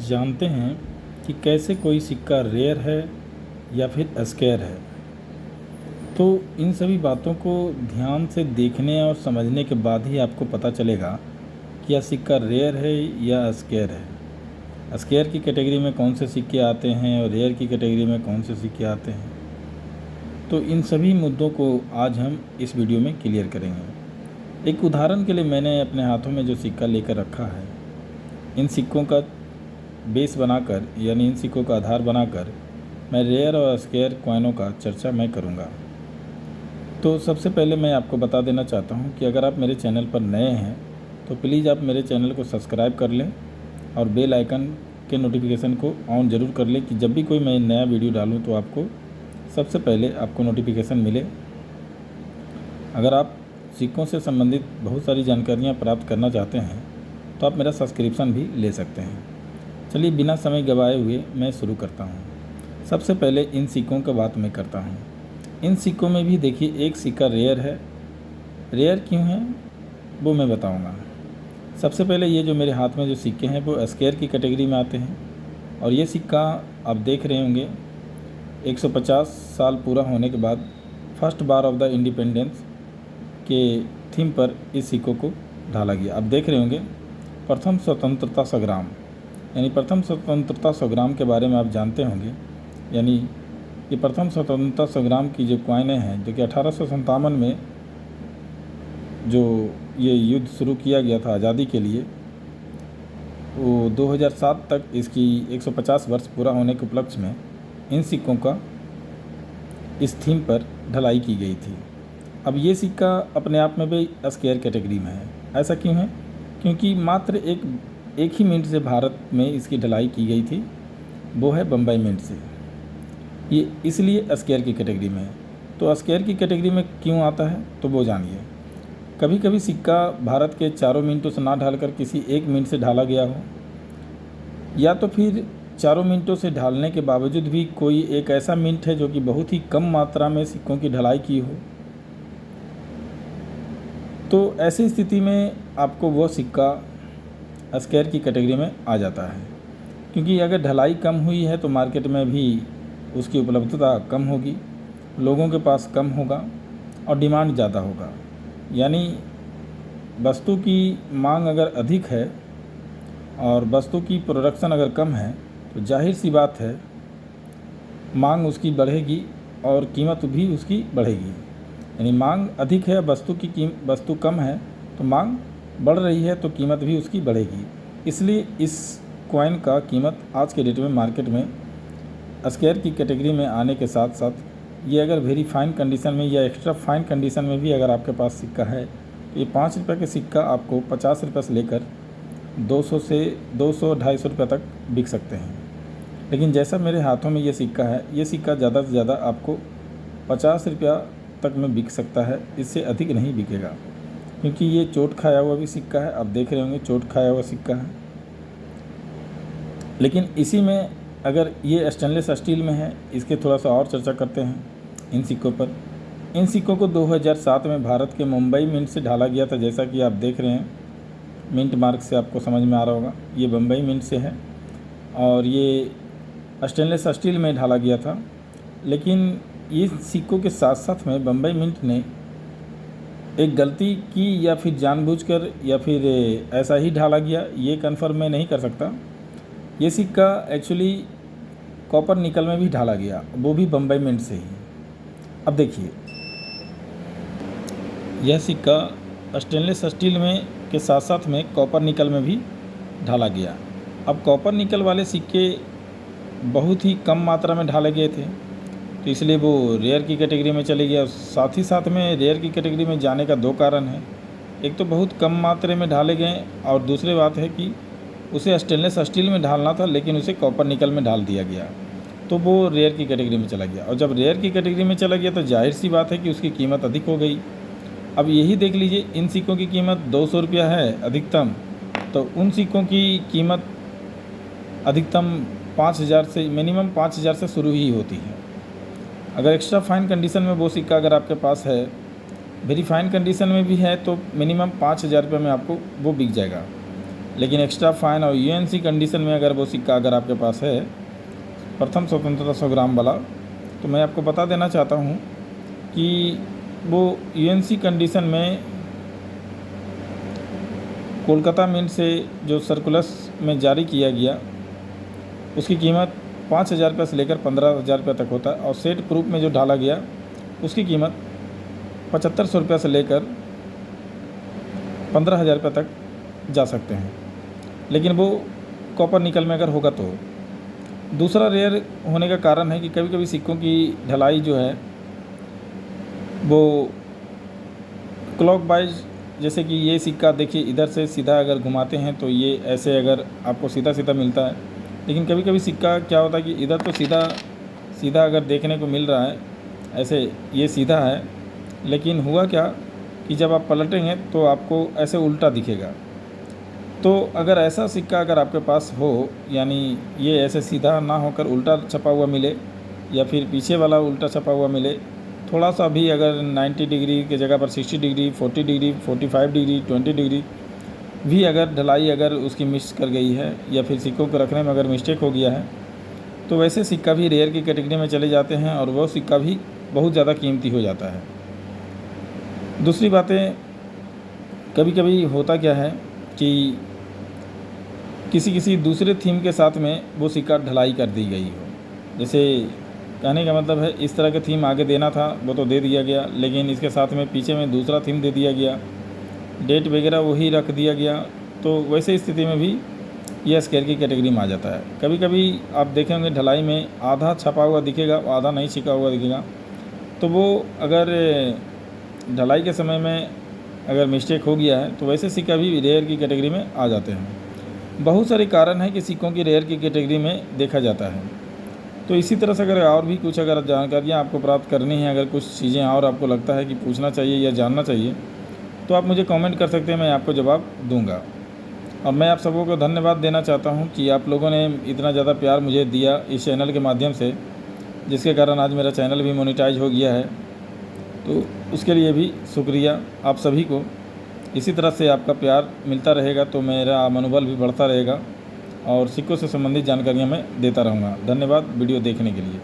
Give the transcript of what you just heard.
जानते हैं कि कैसे कोई सिक्का रेयर है या फिर स्केयर है। तो इन सभी बातों को ध्यान से देखने और समझने के बाद ही आपको पता चलेगा कि यह सिक्का रेयर है या स्केयर है। स्केयर की कैटेगरी में कौन से सिक्के आते हैं और रेयर की कैटेगरी में कौन से सिक्के आते हैं। तो इन सभी मुद्दों को आज हम इस वीडियो में क्लियर करेंगे। एक उदाहरण के लिए मैंने अपने हाथों में जो सिक्का लेकर रखा है, इन सिक्कों का बेस बनाकर यानी इन सिक्कों का आधार बनाकर मैं रेयर और स्केयर कॉइनों का चर्चा मैं करूंगा। तो सबसे पहले मैं आपको बता देना चाहता हूं कि अगर आप मेरे चैनल पर नए हैं तो प्लीज़ आप मेरे चैनल को सब्सक्राइब कर लें और बेल आइकन के नोटिफिकेशन को ऑन ज़रूर कर लें कि जब भी कोई मैं नया वीडियो डालूं तो आपको सबसे पहले आपको नोटिफिकेशन मिले। अगर आप सिक्कों से संबंधित बहुत सारी जानकारियाँ प्राप्त करना चाहते हैं तो आप मेरा सब्सक्रिप्शन भी ले सकते हैं। चलिए बिना समय गंवाए हुए मैं शुरू करता हूँ। सबसे पहले इन सिक्कों की बात मैं करता हूँ। इन सिक्कों में भी देखिए एक सिक्का रेयर है। रेयर क्यों है वो मैं बताऊँगा। सबसे पहले ये जो मेरे हाथ में जो सिक्के हैं वो स्केयर की कैटेगरी में आते हैं और ये सिक्का आप देख रहे होंगे 150 साल पूरा होने के बाद first bar of the independence के थीम पर इस सिक्कों को ढाला गया। आप देख रहे होंगे प्रथम स्वतंत्रता संग्राम यानी प्रथम स्वतंत्रता संग्राम के बारे में आप जानते होंगे। यानी ये प्रथम स्वतंत्रता संग्राम की जो कॉइनें हैं जो कि 1857 में जो ये युद्ध शुरू किया गया था आज़ादी के लिए, वो 2007 तक इसकी 150 वर्ष पूरा होने के उपलक्ष्य में इन सिक्कों का इस थीम पर ढलाई की गई थी। अब ये सिक्का अपने आप में भी स्केयर कैटेगरी में है। ऐसा क्यों है? क्योंकि मात्र एक ही मिनट से भारत में इसकी ढलाई की गई थी, वो है बम्बई मिंट से। ये इसलिए स्केयर की कैटेगरी में है। तो स्केयर की कैटेगरी में क्यों आता है तो वो जानिए। कभी कभी सिक्का भारत के चारों मिनटों से ना ढालकर किसी एक मिनट से ढाला गया हो, या तो फिर चारों मिनटों से ढालने के बावजूद भी कोई एक ऐसा मिनट है जो कि बहुत ही कम मात्रा में सिक्कों की ढलाई की हो। तो ऐसी स्थिति में आपको वो सिक्का स्केयर की कैटेगरी में आ जाता है। क्योंकि अगर ढलाई कम हुई है तो मार्केट में भी उसकी उपलब्धता कम होगी, लोगों के पास कम होगा और डिमांड ज़्यादा होगा। यानी वस्तु की मांग अगर अधिक है और वस्तु की प्रोडक्शन अगर कम है तो जाहिर सी बात है मांग उसकी बढ़ेगी और कीमत भी उसकी बढ़ेगी। यानी मांग अधिक है, वस्तु कम है तो मांग बढ़ रही है तो कीमत भी उसकी बढ़ेगी। इसलिए इस कॉइन का कीमत आज के डेट में मार्केट में स्केयर की कैटेगरी में आने के साथ साथ ये अगर वेरी फाइन कंडीशन में या एक्स्ट्रा फाइन कंडीशन में भी अगर आपके पास सिक्का है तो ये 5 रुपये के सिक्का आपको 50 रुपये से लेकर 200 से 200-250 रुपये तक बिक सकते हैं। लेकिन जैसा मेरे हाथों में ये सिक्का है, ये सिक्का ज़्यादा से ज़्यादा आपको 50 रुपया तक में बिक सकता है, इससे अधिक नहीं बिकेगा। क्योंकि ये चोट खाया हुआ भी सिक्का है। आप देख रहे होंगे चोट खाया हुआ सिक्का है। लेकिन इसी में अगर ये स्टेनलेस स्टील में है, इसके थोड़ा सा और चर्चा करते हैं इन सिक्कों पर। इन सिक्कों को 2007 में भारत के मुंबई मिंट से ढाला गया था। जैसा कि आप देख रहे हैं मिंट मार्क से आपको समझ में आ रहा होगा, ये बम्बई मिंट से है और ये स्टेनलेस स्टील में ढाला गया था। लेकिन ये सिक्कों के साथ साथ में बम्बई मिंट ने एक गलती की या फिर जानबूझकर या फिर ऐसा ही ढाला गया, ये कन्फर्म मैं नहीं कर सकता। ये सिक्का एक्चुअली कॉपर निकल में भी ढाला गया, वो भी बम्बई मिंट से ही। अब देखिए यह सिक्का स्टेनलेस स्टील में के साथ साथ में कॉपर निकल में भी ढाला गया। अब कॉपर निकल वाले सिक्के बहुत ही कम मात्रा में ढाले गए थे तो इसलिए वो रेयर की कैटेगरी में चले गया। साथ ही साथ में रेयर की कैटेगरी में जाने का 2 कारण है। एक तो बहुत कम मात्रा में ढाले गए और दूसरी बात है कि उसे स्टेनलेस स्टील में ढालना था लेकिन उसे कॉपर निकल में ढाल दिया गया तो वो रेयर की कैटेगरी में चला गया। और जब रेयर की कैटेगरी में चला गया तो जाहिर सी बात है कि उसकी कीमत अधिक हो गई। अब यही देख लीजिए, इन सिक्कों की कीमत 200 रुपया है अधिकतम, तो उन सिक्कों की कीमत अधिकतम 5000 से मिनिमम 5000 से शुरू ही होती है। अगर एक्स्ट्रा फाइन कंडीशन में वो सिक्का अगर आपके पास है, वेरी फाइन कंडीशन में भी है, तो मिनिमम 5000 रुपये में आपको वो बिक जाएगा। लेकिन एक्स्ट्रा फाइन और यूएनसी कंडीशन में अगर वो सिक्का अगर आपके पास है प्रथम स्वतंत्रता 100 ग्राम वाला, तो मैं आपको बता देना चाहता हूँ कि वो यूएनसी कंडीशन में कोलकाता मिंट से जो सर्कुलस में जारी किया गया उसकी कीमत 5,000 रुपये से लेकर 15,000 रुपये तक होता है, और सेट प्रूफ में जो डाला गया उसकी कीमत 7,500 रुपये से लेकर 15,000 रुपये तक जा सकते हैं, लेकिन वो कॉपर निकल में अगर होगा तो। दूसरा रेयर होने का कारण है कि कभी कभी सिक्कों की ढलाई जो है वो क्लॉकवाइज, जैसे कि ये सिक्का देखिए इधर से सीधा अगर घुमाते हैं तो ये ऐसे अगर आपको सीधा सीधा मिलता है, लेकिन कभी कभी सिक्का क्या होता है कि इधर तो सीधा सीधा अगर देखने को मिल रहा है, ऐसे ये सीधा है, लेकिन हुआ क्या कि जब आप पलटेंगे तो आपको ऐसे उल्टा दिखेगा। तो अगर ऐसा सिक्का अगर आपके पास हो, यानी ये ऐसे सीधा ना होकर उल्टा छपा हुआ मिले या फिर पीछे वाला उल्टा छपा हुआ मिले, थोड़ा सा भी अगर 90 डिग्री की जगह पर 60 डिग्री, 40 डिग्री, 45 डिग्री, 20 डिग्री भी अगर ढलाई अगर उसकी मिस कर गई है या फिर सिक्कों को रखने में अगर मिस्टेक हो गया है, तो वैसे सिक्का भी रेयर की कैटेगरी में चले जाते हैं और वो सिक्का भी बहुत ज़्यादा कीमती हो जाता है। दूसरी बातें, कभी कभी होता क्या है कि किसी दूसरे थीम के साथ में वो सिक्का ढलाई कर दी गई हो, जैसे कहने का मतलब है इस तरह का थीम आगे देना था वो तो दे दिया गया, लेकिन इसके साथ में पीछे में दूसरा थीम दे दिया गया, डेट वगैरह वही रख दिया गया, तो वैसे स्थिति में भी ये स्केयर की कैटेगरी में आ जाता है। कभी कभी आप देखेंगे ढलाई में आधा छपा हुआ दिखेगा, आधा नहीं छिपा हुआ दिखेगा, तो वो अगर ढलाई के समय में अगर मिस्टेक हो गया है तो वैसे सिक्का भी रेयर की कैटेगरी में आ जाते हैं। बहुत सारे कारण हैं कि सिक्कों की रेयर की कैटेगरी में देखा जाता है। तो इसी तरह से अगर और भी कुछ अगर जानकारियाँ आपको प्राप्त करनी है, अगर कुछ चीज़ें और आपको लगता है कि पूछना चाहिए या जानना चाहिए, तो आप मुझे कमेंट कर सकते हैं, मैं आपको जवाब दूंगा। और मैं आप सबों को धन्यवाद देना चाहता हूं कि आप लोगों ने इतना ज़्यादा प्यार मुझे दिया इस चैनल के माध्यम से, जिसके कारण आज मेरा चैनल भी मोनेटाइज हो गया है, तो उसके लिए भी शुक्रिया आप सभी को। इसी तरह से आपका प्यार मिलता रहेगा तो मेरा मनोबल भी बढ़ता रहेगा और सिक्कों से संबंधित जानकारियाँ मैं देता रहूँगा। धन्यवाद वीडियो देखने के लिए।